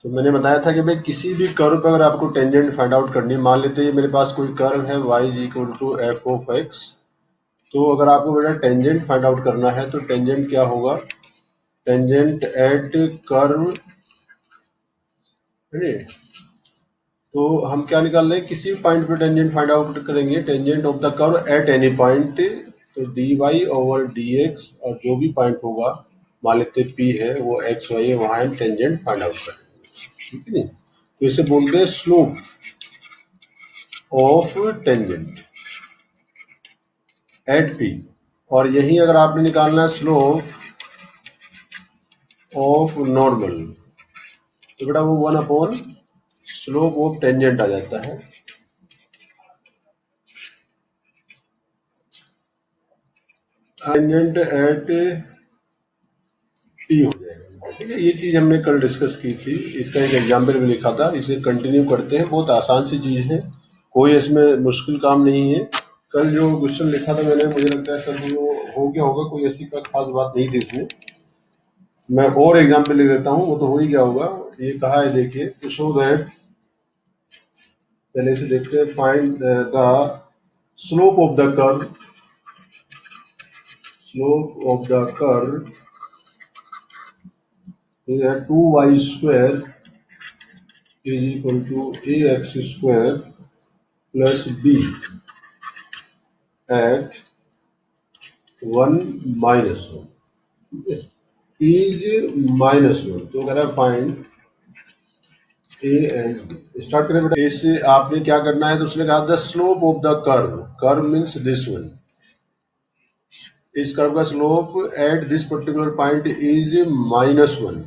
तो मैंने बताया था कि भाई किसी भी कर्व पे अगर आपको टेंजेंट फाइंड आउट करनी है, मान लेते हैं मेरे पास कोई कर्व है y is equal to F of X. तो अगर आपको बेटा टेंजेंट फाइंड आउट करना है तो टेंजेंट क्या होगा, टेंजेंट एट कर्व, है। तो हम क्या निकाल रहे हैं, किसी भी पॉइंट पे टेंजेंट फाइंड आउट करेंगे, tangent of the curve at any point. तो D Y over D X, और जो भी पॉइंट होगा, मान लेते पी है वो एक्स वाई है, वहाँ हम टेंजेंट फाइंड आउट करेंगे, ठीक है नहीं। तो इसे बोलते हैं slope of tangent at P. और यही अगर आपने निकालना है स्लोप ऑफ नॉर्मल, तो बेटा वो 1 अपॉन स्लोप ऑफ टेंजेंट आ जाता है। टेंजेंट एट टी हो जाएगा, ठीक है। ये चीज हमने कल डिस्कस की थी, इसका एक एग्जाम्पल भी लिखा था, इसे कंटिन्यू करते हैं। बहुत आसान सी चीज है, कोई इसमें मुश्किल काम नहीं है। कल जो क्वेश्चन लिखा था मैंने, मुझे लगता है सब वो हो गया होगा, कोई ऐसी का खास बात नहीं थी इसमें। मैं और एग्जाम्पल लिख देता हूँ, वो तो हो ही गया होगा। ये कहा है, देखिए, टू शो दैट, पहले से देखते हैं, find the slope of the curve, slope of the curve is at 2y square is equal to ax square plus b at 1 minus 1, ठीक है, इज माइनस 1। तो कह रहा है find A and B. Start करें बेटा, इससे आपने क्या करना है, तो उसने कहा the slope of the curve, curve means this one, इस कर्व का slope at this particular point is -1,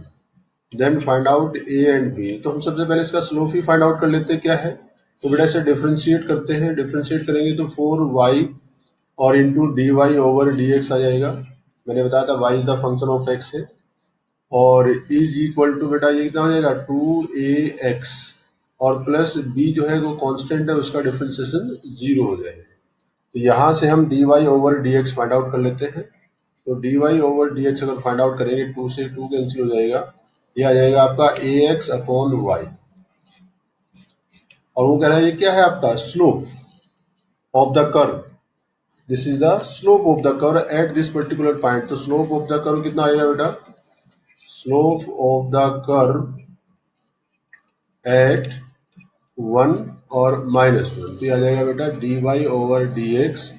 then find out A and B. तो हम सबसे पहले इसका स्लोप ही फाइंड आउट कर लेते हैं, क्या है। तो बेटा इसे डिफ्रेंशिएट करते हैं, डिफ्रेंशिएट करेंगे तो 4y और into D Y over D X आ जाएगा। मैंने बताया था y is the function of x है, और इज इक्वल टू बेटा ये कितना हो जाएगा 2ax, और प्लस b जो है वो कांस्टेंट है, उसका डिफ्रेंशिएशन 0 हो जाएगा। तो यहाँ से हम D Y over D X find out कर लेते हैं। तो D Y over D X अगर फाइंड आउट करेंगे, 2 से 2 कैंसिल हो जाएगा, ये आ जाएगा आपका ए एक्स अपॉन वाई। और वो कह रहा है ये क्या है आपका slope of the curve, this is the slope of the curve at this particular point. तो स्लोप ऑफ द कर्व कितना आएगा बेटा, slope of the curve at 1 और -1, तो ये आ जाएगा बेटा D Y over D X,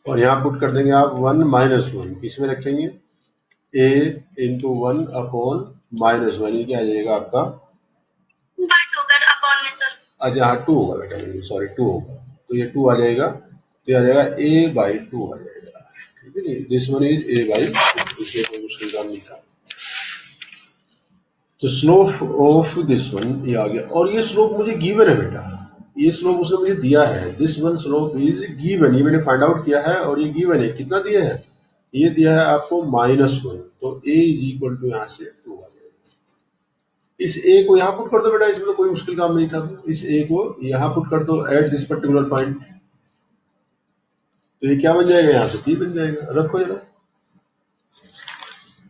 और यहाँ पुट कर देंगे आप 1 -1, इसमें रखेंगे a इंटू 1 अपॉन -1, ये क्या आ जाएगा आपका, अच्छा हाँ 2 होगा बेटा, सॉरी 2 होगा, तो ये 2 आ जाएगा, तो ये आ जाएगा a/2 आ जाएगा, ठीक है नहीं। दिस वन इज a/2, इसलिए कोई मुश्किल काम नहीं था। तो स्लोप ऑफ दिस वन ये आ गया, और ये स्लोप मुझे गिवन है बेटा, ये स्लोप उसने मुझे दिया है, this one slope is given, ये मैंने फाइंड आउट किया है, और ये गिवन है, कितना दिया है, ये दिया है आपको -1। तो a इज इक्वल टू यहाँ से 2 आ जाएगा। इस a को यहाँ पुट कर दो बेटा, इसमें तो कोई मुश्किल काम नहीं था। इस a को यहाँ पुट कर दो एट दिस पर्टिकुलर पॉइंट, तो ये क्या बन जाएगा, यहाँ से p बन जाएगा। रखो जरा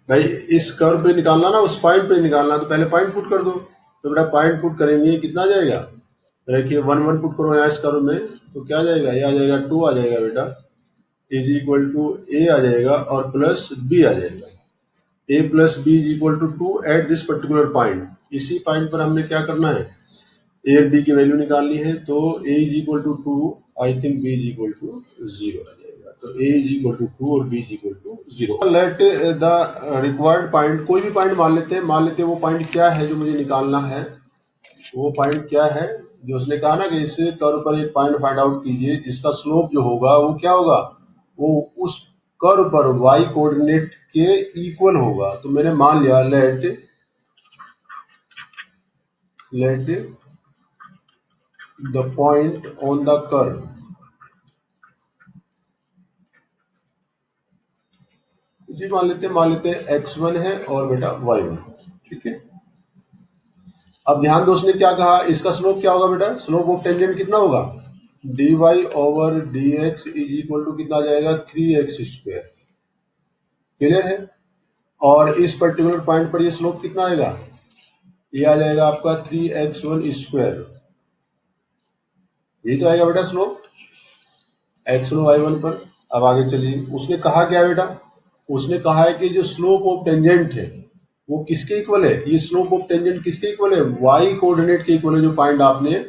भाई, इस कर्व पे निकालना ना, उस पॉइंट पे निकालना, तो पहले पॉइंट पुट कर दो। तो बेटा पॉइंट पुट करेंगे, कितना आ जाएगा, देखिए 1 1 पुट करो यहाँ इस कर्व में, तो क्या आ जाएगा, ये आ जाएगा 2 आ जाएगा बेटा, इज इक्वल टू a आ जाएगा और प्लस b आ जाएगा। a plus B is equal to 2 at this particular point. इसी पॉइंट पर हमने क्या करना है, a और b की वैल्यू निकालनी है। तो a is equal to 2, I think b is equal to 0 आ जाएगा। तो a इज इक्वल टू 2 और b is equal to 0। Let the required point, कोई भी पॉइंट मान लेते हैं, मान लेते हैं वो पॉइंट क्या है जो मुझे निकालना है। वो पॉइंट क्या है जो उसने कहा ना कि इस कर्व पर एक पॉइंट फाइंड आउट कीजिए जिसका स्लोप जो होगा वो क्या होगा, वो उस कर्व पर y कोऑर्डिनेट के इक्वल होगा। तो मैंने मान लिया let the point on the curve, इसी मान लेते हैं x1 है और बेटा y1, ठीक है। अब ध्यान दो, उसने क्या कहा, इसका स्लोप क्या होगा बेटा, स्लोप ऑफ टेंजेंट कितना होगा, dy over dx is equal to कितना आ जाएगा 3x², क्लियर है। और इस पर्टिकुलर पॉइंट पर ये स्लोप कितना आएगा, ये आ जाएगा आपका 3x1 स्क्वायर, यही तो आएगा बेटा स्लोप x1 y1 पर। अब आगे चलिए, उसने कहा क्या बेटा, उसने कहा है कि जो स्लोप ऑफ टेंजेंट है वो किसके इक्वल है, ये स्लोप ऑफ टेंजेंट किसके इक्वल है, y कोऑर्डिनेट के इक्वल है, जो पॉइंट आपने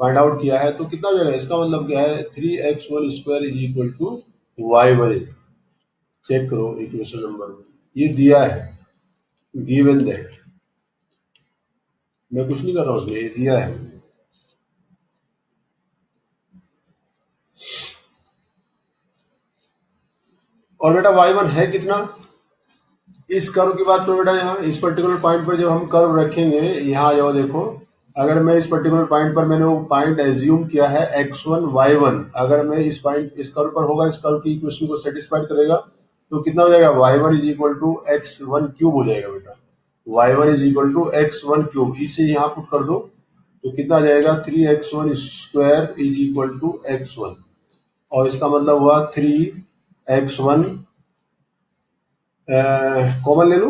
फाइंड आउट किया है। तो कितना हो जाएगा, इसका मतलब क्या है, 3x1 square is equal to y1। Check करो इक्वेशन नंबर, ये दिया है, गिवन दैट, मैं कुछ नहीं कर रहा हूँ उसमें, ये दिया है। और बेटा y1 है कितना, इस कर्व की बात करो बेटा, यहाँ इस पर्टिकुलर पॉइंट पर जब हम कर्व रखेंगे, यहाँ आ जाओ देखो, अगर मैं इस पर्टिकुलर पॉइंट पर, मैंने वो पॉइंट एज्यूम किया है x1 y1, अगर मैं इस पॉइंट इस कर्व पर होगा, इस कर्व की इक्वेशन को सेटिस्फाइड करेगा, तो कितना हो जाएगा, y1 is equal to x1 cube हो जाएगा बेटा, y1 is equal to x1 cube, इसे यहाँ पुट कर दो तो कितना आ जाएगा, 3x1 square is equal to x1, और इसका मतलब हुआ 3x1 कॉमन ले लो,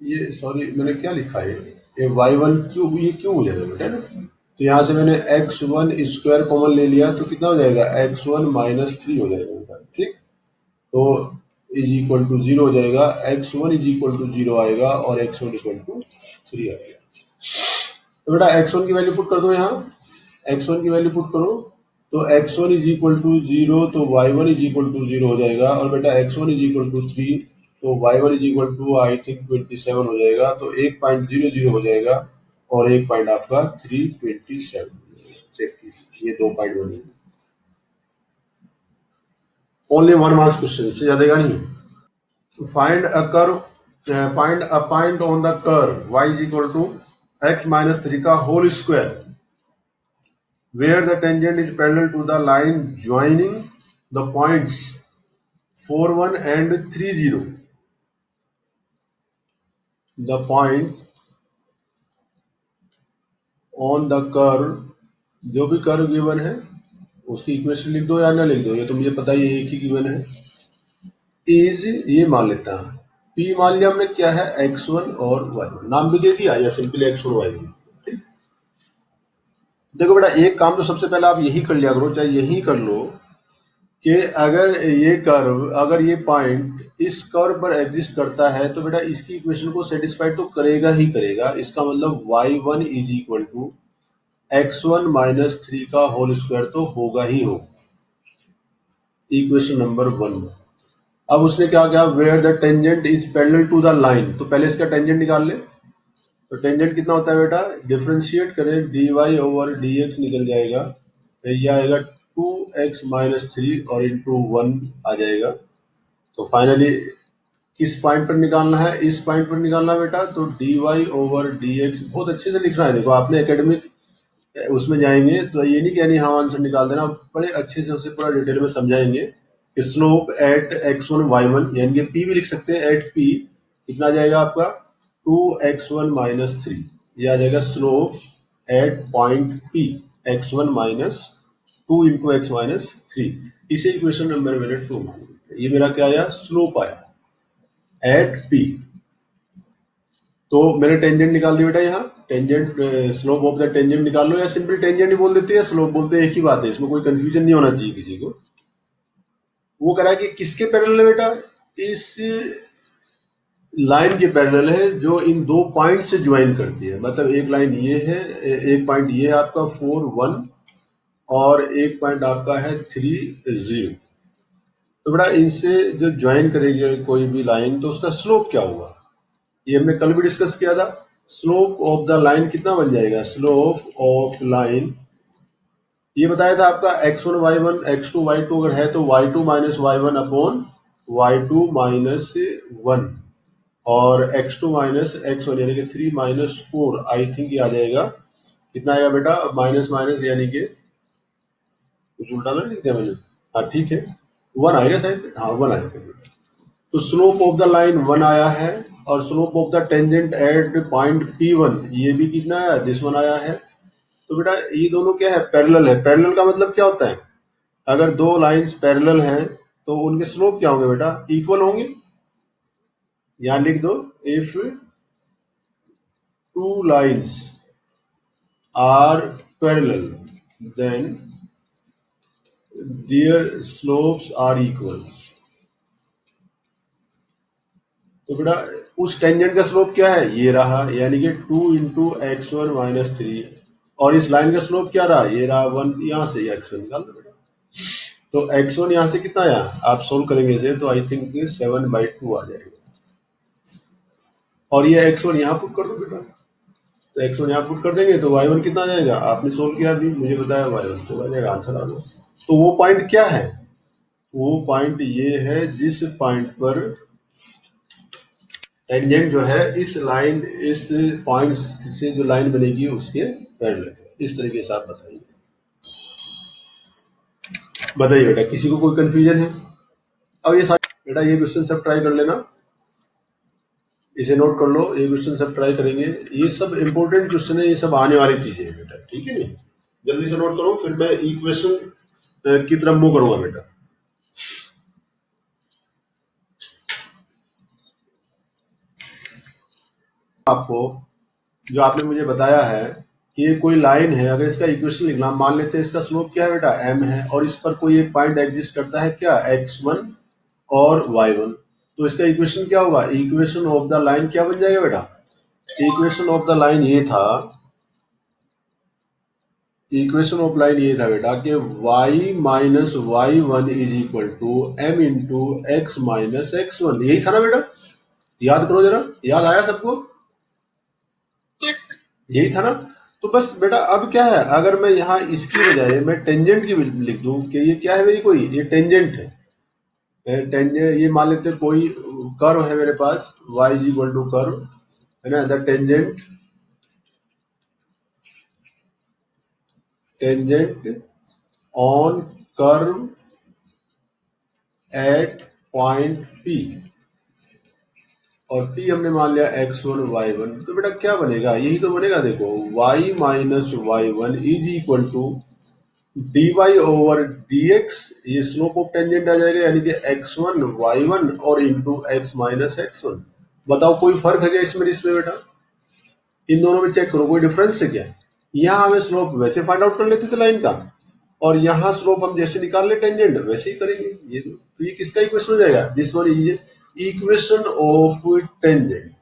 ये सॉरी मैंने क्या लिखा है, ये y1 क्यूब, ये क्यूब हो जाएगा बेटा ना, तो यहाँ से मैंने x1 स्क्वायर कॉमन ले लिया, तो कितना हो जाएगा, x1 माइनस 3 हो जाएगा बेटा, ठीक। तो इज इक्वल टू 0 हो जाएगा, x1 इज इक्वल टू 0 आएगा और x1 इक्वल टू 3 आएगा। तो बेटा x1 की वैल्यू पुट कर दो, यहाँ x1 की वैल्यू पुट करो, तो x1 इज इक्वल टू 0, तो y1 इज इक्वल टू 0 हो जाएगा, और बेटा x1 इज इक्वल टू 3, तो y1 is equal to I think 27 हो जाएगा, तो 1.00 हो जाएगा, और एक पॉइंट आपका 327। चेक कीजिए, ये 2 पॉइंट बने, ओनली 1 मार्क्स क्वेश्चन, इससे ज्यादा नहीं। Find a curve, find a point on the curve y is equal to x minus 3 का whole square where the tangent is parallel to the line joining the points 4, 1 and 3, 0. The point on the curve, जो भी curve given है उसकी equation लिख दो या ना लिख दो, ये तो मुझे पता ही एक ही गिवन है, इज, ये मान लेता है, पी मान लिया हमने, क्या है, x1 और y1, नाम भी दे दिया, या सिंपली x1 y1, ठीक। देखो बेटा, एक काम तो सबसे पहले आप यही कर लिया करो, चाहे यही कर लो, कि अगर ये कर्व, अगर ये पॉइंट इस कर्व पर एग्जिस्ट करता है, तो बेटा इसकी इक्वेशन को सेटिस्फाइड तो करेगा ही करेगा, इसका मतलब y1 is equal to x1 minus 3 का होल स्क्वायर तो होगा ही हो, इक्वेशन नंबर 1। अब उसने क्या किया, where the tangent is parallel to the line, तो पहले इसका टेंजेंट निकाल ले, तो टेंजेंट कितना होता है बेटा, डिफरेंशिएट करें, dy ओवर dx निकल जाएगा, फिर ये आएगा 2x माइनस 3 और इंटू 1 आ जाएगा। तो फाइनली किस पॉइंट पर निकालना है, इस पॉइंट पर निकालना है बेटा, तो dy ओवर dx, बहुत अच्छे से लिखना है, देखो आपने एकेडमिक उसमें जाएंगे तो ये नहीं कहनी हाँ आंसर निकाल देना, बड़े अच्छे से उसे पूरा डिटेल में समझाएंगे कि स्लोप एट x1 y1, यानी कि p भी लिख सकते हैं, एट p कितना आ जाएगा आपका 2x1 माइनस 3, ये आ जाएगा slope eight point p, x1 minus 2 into x minus 3, इसे इक्वेशन नंबर मैंने 2 मान लिया, ये मेरा क्या आया, स्लोप आया एट p। तो मैंने टेंजेंट निकाल दिया बेटा, यहाँ tangent, slope of the tangent निकाल लो, या सिंपल टेंजेंट ही बोल देते हैं, स्लोप बोलते हैं, एक ही बात है, इसमें कोई कंफ्यूजन नहीं होना चाहिए किसी को। वो कह रहा है कि किसके पैरेलल है बेटा, इस लाइन के पैरेलल है जो इन 2 पॉइंट से ज्वाइन करती है, मतलब एक लाइन ये है, एक पॉइंट ये है आपका 4, 1, और एक पॉइंट आपका है 3, 0। तो बेटा इनसे जो ज्वाइन करेगी कोई भी लाइन, तो उसका स्लोप क्या होगा, ये हमने कल भी डिस्कस किया था। स्लोप ऑफ द लाइन कितना बन जाएगा, स्लोप ऑफ लाइन, ये बताया था आपका x1 y1 x2 y2 अगर है तो y2 minus y1 upon y2 minus 1, और x2 माइनस x1 यानी कि 3 माइनस 4, आई थिंक ये आ जाएगा, कितना आएगा बेटा, माइनस माइनस यानी कि कुछ उल्टा तो नहीं लिख दिया मैंने, हाँ ठीक है, 1 आएगा शायद, हाँ 1 आएगा। तो स्लोप ऑफ द लाइन 1 आया है, और slope of the tangent at point P1 ये भी कितना आया, दिस 1 आया है। तो बेटा ये दोनों क्या है, पैरेलल है। पैरेलल का मतलब क्या होता है, अगर 2 लाइंस पैरेलल हैं तो उनके स्लोप क्या होंगे बेटा, इक्वल होंगे। यहां लिख दो, if two lines are parallel, then their slopes are equal. तो बेटा उस टेंजेंट का स्लोप क्या है, ये रहा, यानी कि 2 into x one minus three, और इस लाइन का स्लोप क्या रहा, ये रहा 1, यहाँ से एक्स वन निकाल दो बेटा। तो एक्स वन यहाँ से कितना आया, आप सोल्व करेंगे इसे तो आई थिंक 7/2 आ जाएगा, और ये एक्स वन यहाँ पुट कर दो बेटा। तो एक्स वन यहाँ पुट कर देंगे तो वाई वन कितना आ जाएगा, आपने सोल्व किया अभी मुझे बताया, वाई वन तो आ जाएगा, आंसर आ गया। तो वो पॉइंट क्या है, वो पॉइंट ये है जिस पॉइंट पर टेंजेंट जो है इस लाइन, इस पॉइंट से जो लाइन बनेगी उसके पैरेलल है। इस तरीके से आप बताइए, बताइए बेटा, किसी को कोई कंफ्यूजन है? अब ये सारे बेटा ये क्वेश्चन सब ट्राई कर लेना, इसे नोट कर लो, ये क्वेश्चन सब ट्राई करेंगे, ये सब इंपॉर्टेंट क्वेश्चन है, ये सब आने वाली चीजें हैं बेटा, ठीक है नहीं, जल्दी से नोट करो, फिर मैं इक्वेशन की तरफ मूव करूंगा बेटा। आपको जो आपने मुझे बताया है कि ये कोई लाइन है, अगर इसका इक्वेशन लिखना, मान लेते हैं इसका स्लोप क्या है बेटा, m है, और इस पर कोई एक पॉइंट एग्जिस्ट करता है क्या, x1 और y1, तो इसका इक्वेशन क्या होगा, इक्वेशन ऑफ द लाइन क्या बन जाएगा बेटा, इक्वेशन ऑफ द लाइन ये था, इक्वेशन ऑफ लाइन ये था बेटा कि y minus y one is equal to m into x minus x one, यही था ना बेटा, याद करो जरा, याद आया सबको? yes. यही था ना। तो बस बेटा अब क्या है, अगर मैं यहाँ इसकी बजाय मैं टेंजेंट की लिख दूं कि ये क्या है मेरी, कोई ये टेंजेंट है, टेंजेंट ये मान लेते कोई कर्व है मेरे पास, y is equal to curve है ना, the tangent, tangent on curve at point P, और P हमने मान लिया x1 y1, तो बेटा क्या बनेगा, यही तो बनेगा, देखो y minus y one is equal to dy over dx, ये स्लोप ऑफ टेंजेंट आ जाएगा, यानी कि x1 y1 और इंटू x माइनस x1। बताओ कोई फर्क है क्या इसमें इसमें बेटा, इन दोनों में चेक करो कोई डिफरेंस है क्या। यहाँ हमें स्लोप वैसे फाइंड आउट कर लेते थे लाइन का, और यहाँ स्लोप हम जैसे निकाल ले टेंजेंट वैसे ही करेंगे, ये तो ये किसका इक्वेशन हो जाएगा, this one is equation of tangent,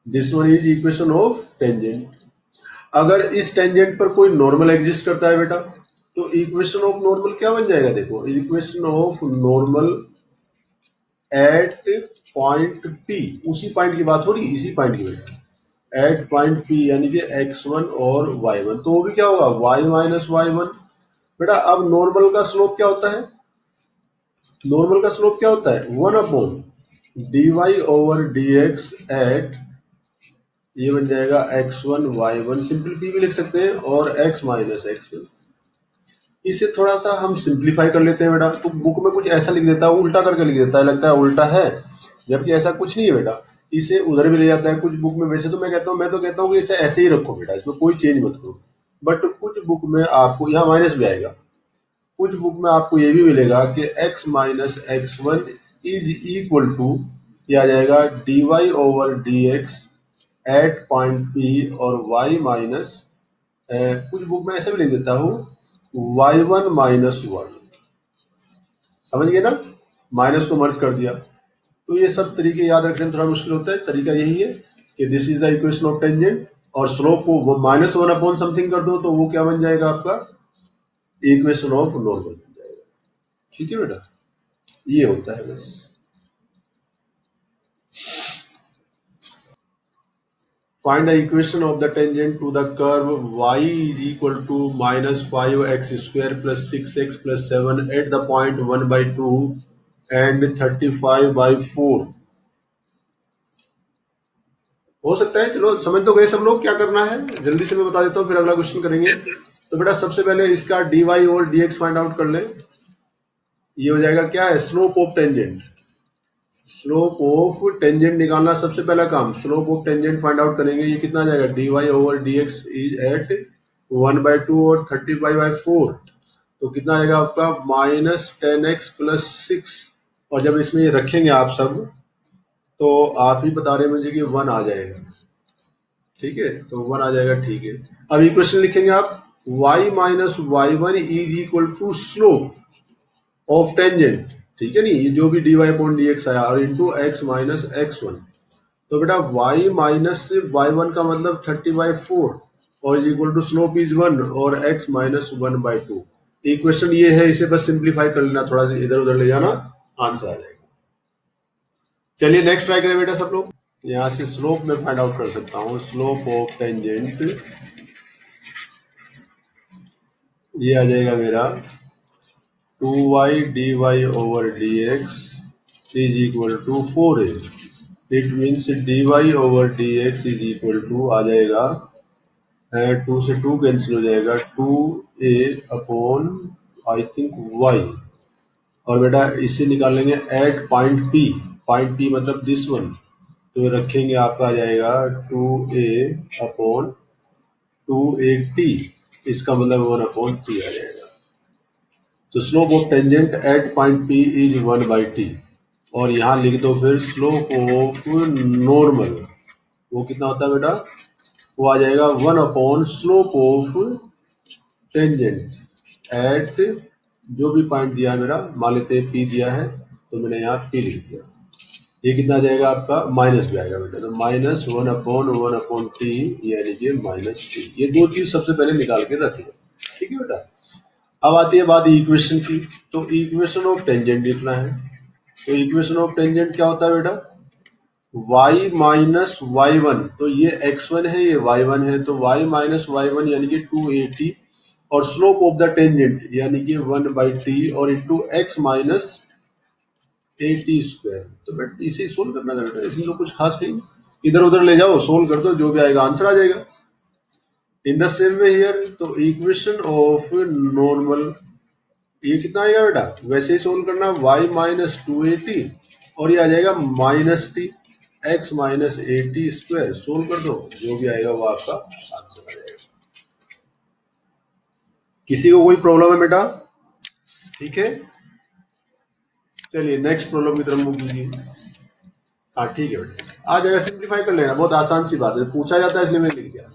this one is equation of tangent. अगर इस टेंजेंट पर कोई नॉर्मल एग्जिस्ट करता है बेटा, तो इक्वेशन ऑफ नॉर्मल क्या बन जाएगा, देखो equation of normal at point P, उसी पॉइंट की बात हो रही, इसी पॉइंट की वजह, एट पॉइंट P यानी कि x1 और y1, तो वो भी क्या होगा y माइनस वाई वन। बेटा अब नॉर्मल का स्लोप क्या होता है, नॉर्मल का स्लोप क्या होता है, 1/dy ओवर dx एट, ये बन जाएगा x1 y1, सिंपल P भी लिख सकते हैं, और x माइनस x1। इसे थोड़ा सा हम सिंप्लीफाई कर लेते हैं बेटा, तो बुक में कुछ ऐसा लिख देता है, उल्टा करके लिख देता है, लगता है उल्टा है, जबकि ऐसा कुछ नहीं है बेटा, इसे उधर भी ले जाता है कुछ बुक में। वैसे तो मैं तो कहता हूँ कि इसे ऐसे ही रखो बेटा, इसमें कोई चेंज मत करो, बट कुछ बुक में आपको यहाँ माइनस भी आएगा, कुछ बुक में आपको ये भी मिलेगा कि x minus x one is equal to, ये आ जाएगा dy over dx at point P, और y माइनस, कुछ बुक में ऐसे भी लिख देता हूँ y1 माइनस वन, समझ गए ना, माइनस को मर्ज कर दिया। तो ये सब तरीके याद रखने में थोड़ा मुश्किल होता है, तरीका यही है कि this is the equation of tangent, और स्लोप को -1 अपॉन समथिंग कर दो तो वो क्या बन जाएगा आपका, इक्वेशन ऑफ नॉर्मल बन जाएगा, ठीक है बेटा, ये होता है बस। Find the equation of the tangent to the curve y is equal to -5x square plus 6x plus 7 at the point 1/2 and 35/4। हो सकता है, चलो समझ तो गए सब लोग, क्या करना है जल्दी से मैं बता देता हूँ, फिर अगला क्वेश्चन करेंगे। तो बेटा सबसे पहले इसका dy और dx फाइंड आउट कर लें, ये हो जाएगा क्या है, slope of tangent, slope of tangent निकालना सबसे पहला काम, slope of tangent find out करेंगे, ये कितना आ जाएगा, dy over dx is at 1/2 और 35/4, तो कितना आएगा आपका -10x + 6, और जब इसमें ये रखेंगे आप सब तो आप ही बता रहे हैं मुझे कि 1 आ जाएगा, ठीक है, तो 1 आ जाएगा, ठीक है। अब इक्वेशन लिखेंगे आप, y minus y one is equal to slope of tangent, ठीक है नहीं, ये जो भी dy अपॉन डी एक्स आया, और into x minus x one. तो बेटा y माइनस वाई वन का मतलब 30/4 और is equal to slope is 1 और x माइनस 1/2। इक्वेशन ये है, इसे बस सिंप्लीफाई कर लेना, थोड़ा सा इधर उधर ले जाना, आंसर आ जाएगा। चलिए नेक्स्ट ट्राई करें बेटा सब लोग। यहाँ से स्लोप में फाइंड आउट कर सकता हूँ, स्लोप ऑफ टेंजेंट ये आ जाएगा मेरा 2y dy over dx is equal to 4a। It means dy over dx is equal to आ जाएगा, 2 से 2 कैंसिल हो जाएगा, 2a upon I think y। और बेटा इससे निकाल लेंगे एट पॉइंट p मतलब दिस वन, तो रखेंगे आपका आ जाएगा 2a अपॉन 2a t, इसका मतलब 1/t आ जाएगा। तो slope of tangent at point P is 1/t, और यहाँ लिख दो फिर स्लोप ऑफ नॉर्मल, वो कितना होता है बेटा, वो आ जाएगा 1 upon slope of tangent at जो भी पॉइंट दिया है मेरा, मान लेते हैं P दिया है तो मैंने यहाँ P लिख दिया। ये कितना आ जाएगा आपका, माइनस भी आएगा बेटा, तो माइनस 1/1/t यानी कि -t। ये दो चीज सबसे पहले निकाल के रख लो, ठीक है बेटा। अब आती है बात इक्वेशन की, तो इक्वेशन ऑफ टेंजेंट लिखना है। तो इक्वेशन ऑफ टेंजेंट क्या होता है बेटा, y माइनस वाई वन, तो ये x1 है, ये y1 है, तो y माइनस वाई वन यानी कि 2at, और स्लोप ऑफ द टेंजेंट यानी कि 1/t और into x minus a t²। तो बेटा इसे सोल्व करना है बेटा, इसमें तो कुछ खास नहीं, इधर उधर ले जाओ, सोल्व कर दो, जो भी आएगा आंसर आ जाएगा। In the same way here, तो इक्वेशन ऑफ नॉर्मल ये कितना आएगा बेटा, वैसे ही सोल्व करना, y माइनस 2at और ये आ जाएगा -t, x minus a t², solve कर दो, जो भी आएगा वो आपका आंसर आ जाएगा। किसी को कोई प्रॉब्लम है बेटा, ठीक है। चलिए नेक्स्ट प्रॉब्लम की तरफ मूव कीजिए। हाँ ठीक है बेटा, आ जाएगा, सिंप्लीफाई कर लेना, बहुत आसान सी बात है, पूछा जाता है इसलिए मैंने लिख दिया।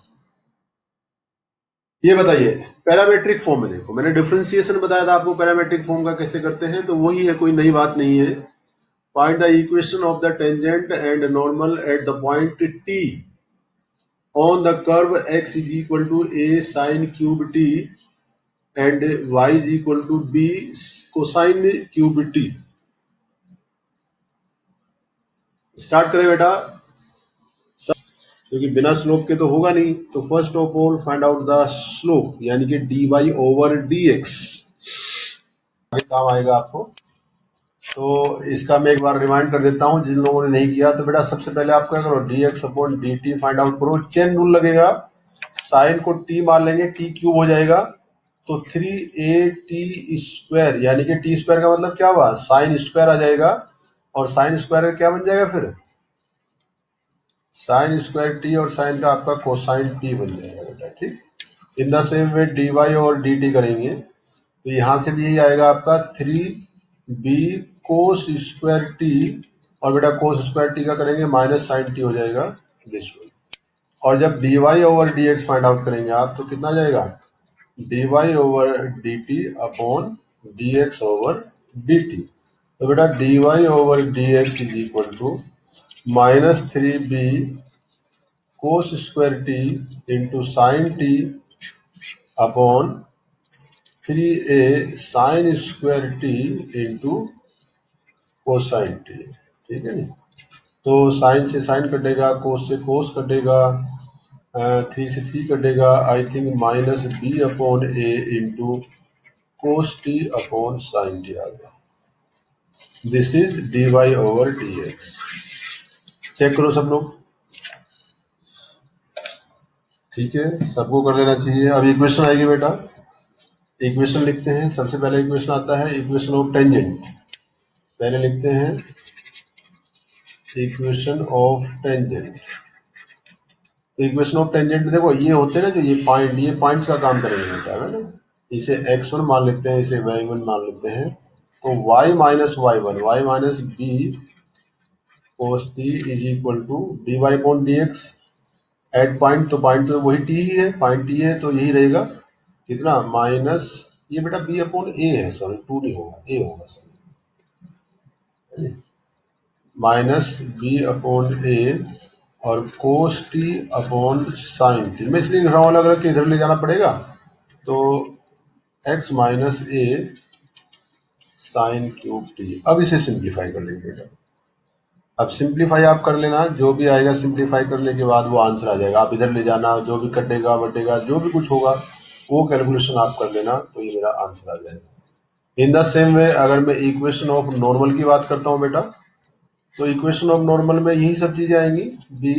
ये बताइए पैरामेट्रिक फॉर्म में, देखो मैंने डिफरेंशिएशन बताया था आपको, पैरामेट्रिक फॉर्म का कैसे करते हैं, तो वही है, कोई नई बात नहीं है। Find the equation of the tangent and normal at the point t on the curve x is equal to a sin cube t and y is equal to b cosine cube t। Start करें बेटा, क्योंकि बिना slope के तो होगा नहीं। तो first of all find out the slope यानी कि dy ओवर dx, काम आएगा आपको। तो इसका मैं एक बार रिमाइंड कर देता हूं जिन लोगों ने नहीं किया, तो बेटा सबसे पहले आप क्या करो, dx upon dt find out करो, चेन रूल लगेगा, साइन को t मान लेंगे, t क्यूब हो जाएगा, तो 3at² यानी कि t² का मतलब क्या हुआ, साइन स्क्वायर आ जाएगा, और साइन स्क्वायर क्या बन जाएगा फिर, साइन स्क्वायर t, और साइन का आपका कोसाइन t बन जाएगा बेटा, ठीक। In the same way dy और dt करेंगे, तो यहाँ से भी यही आएगा आपका 3b कोस स्क्वायर टी, और बेटा कोस स्क्वायर टी का करेंगे माइनस साइन टी हो जाएगा दिस वे। और जब dy over dx find out करेंगे आप, तो कितना जाएगा, dy over dt upon dx over dt। तो बेटा dy over dx is equal to -3b cos square t into sine t upon 3a sine square t into cosine t, ठीक है नी। तो साइन से साइन कटेगा, कोस से कोस कटेगा, 3 से 3 कटेगा, I think minus B upon A into cos T upon sine T आ गया। This is dy over dx। Check करो सब लोग, ठीक है, सबको कर लेना चाहिए। अब इक्वेशन आएगी बेटा, इक्वेशन लिखते हैं। सबसे पहले इक्वेशन आता है इक्वेशन ऑफ टेंजेंट, पहले लिखते हैं इक्वेशन ऑफ टेंजेंट। तो इक्वेशन ऑफ टेंजेंट में देखो ये होते हैं ना, जो ये पॉइंट्स का काम करेंगे बेटा, है ना। इसे x1 मान लेते हैं, इसे y1 मान लेते हैं, तो y minus y one, y minus b cos t is equal to dy upon dx at point, तो पॉइंट तो वही t ही है, पॉइंट t है तो यही रहेगा कितना माइनस, ये बेटा b अपॉन a है, सॉरी 2 नहीं होगा, a होगा sorry, minus b upon a और cos t upon sin t। मैं इसलिए लिख रहा हूँ अलग अलग के, इधर ले जाना पड़ेगा, तो x minus a sine cube T. अब इसे सिंप्लीफाई कर लेंगे बेटा। अब सिंप्लीफाई आप कर लेना, जो भी आएगा सिंप्लीफाई करने के बाद वो आंसर आ जाएगा। आप इधर ले जाना, जो भी कटेगा बटेगा जो भी कुछ होगा वो कैलकुलेशन आप कर लेना, तो ये मेरा आंसर आ जाएगा। इन द सेम वे अगर मैं इक्वेशन ऑफ नॉर्मल की बात करता हूँ बेटा, तो इक्वेशन ऑफ नॉर्मल में यही सब चीजें आएंगी। B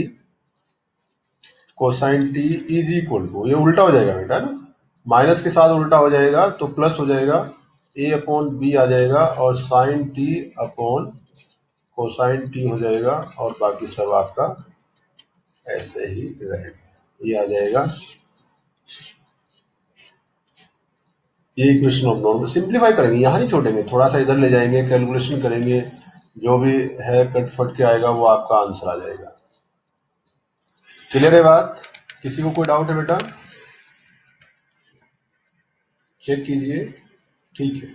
cosine t is equal to, ये उल्टा हो जाएगा बेटा ना, माइनस के साथ उल्टा हो जाएगा तो प्लस हो जाएगा, ए अपॉन बी आ जाएगा और sine t upon cosine t हो जाएगा, और बाकी सब आपका ऐसे ही रहेगा। ये आ जाएगा, ये इक्वेशन ऑफ नॉर्मल। सिंप्लीफाई करेंगे, यहाँ नहीं छोड़ेंगे, थोड़ा सा इधर ले जाएंगे, कैलकुलेशन करेंगे, जो भी है कट फट के आएगा वो आपका आंसर आ जाएगा। क्लियर है बात? किसी को कोई डाउट है बेटा? चेक कीजिए, ठीक है।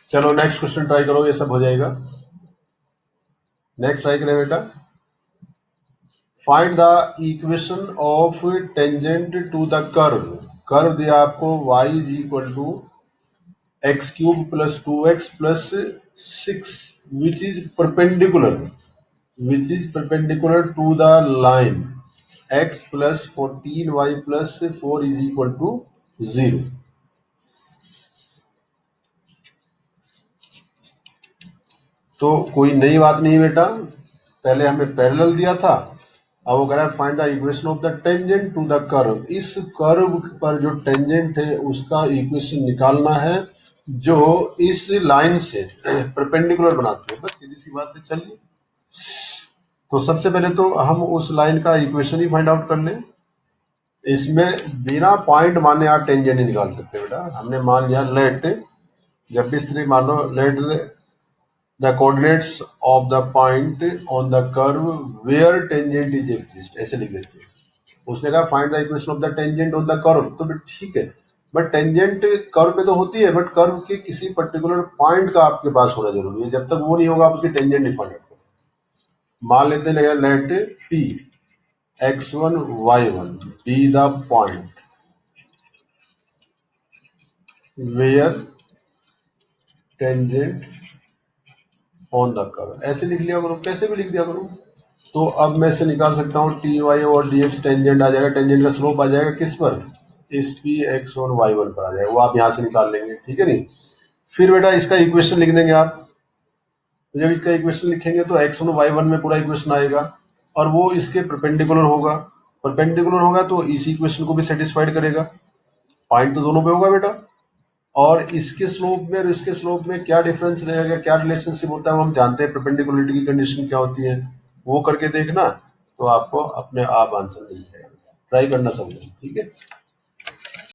चलो नेक्स्ट क्वेश्चन ट्राई करो, ये सब हो जाएगा। नेक्स्ट ट्राई करें बेटा। Find the equation of tangent to the curve. Curve दिया आपको y is equal to x cube plus 2x plus 6 which is perpendicular to the line x plus 14y plus 4 is equal to 0। तो कोई नई बात नहीं बेटा, पहले हमें पैरेलल दिया था, अब वो कह रहा है find the equation of the tangent to the curve. इस कर्व पर जो टेंजेंट है उसका इक्वेशन निकालना है जो इस लाइन से परपेंडिकुलर बनाती है। बस सीधी सी बात है। चलिए, तो सबसे पहले तो हम उस लाइन का इक्वेशन ही फाइंड आउट कर लें। इसमें बिना पॉइंट माने आप टेंजेंट नहीं निकाल सकते बेटा। हमने मान लिया लेट, जब भी इस तरह मान लो, late the coordinates of the point on the curve where tangent is exist, ऐसे लिख देते हैं। उसने कहा find the equation of the tangent on the curve, तो ठीक है, बट टेंजेंट कर्व पे तो होती है, बट कर्व के किसी पर्टिकुलर पॉइंट का आपके पास होना जरूरी है। जब तक वो नहीं होगा आप उसकी टेंजेंट नहीं फाइंड आउट कर सकते। मान लेते हैं let p x1 y1 be the point where tangent on the curve, ऐसे लिख लिया करो, कैसे भी लिख दिया करो। तो अब मैं इसे निकाल सकता हूँ, टी वाई और डी एक्स टेंजेंट आ जाएगा, टेंजेंट का स्लोप आ जाएगा किस पर, इस p x one y one पर आ जाएगा, वो आप यहाँ से निकाल लेंगे, ठीक है नहीं। फिर बेटा इसका इक्वेशन लिख देंगे आप। जब इसका इक्वेशन लिखेंगे तो एक्स वन वाई वन में पूरा इक्वेशन आएगा और वो इसके परपेंडिकुलर होगा। परपेंडिकुलर होगा तो इस इक्वेशन को भी सेटिस्फाइड करेगा, पॉइंट तो दोनों पे होगा बेटा। और इसके स्लोप में और इसके स्लोप में क्या डिफरेंस रहेगा, क्या रिलेशनशिप होता है वो हम जानते हैं, परपेंडिकुलरिटी की कंडीशन क्या होती है, वो करके देखना, तो आपको अपने आप आंसर मिल जाएगा। ट्राई करना सब, ठीक है।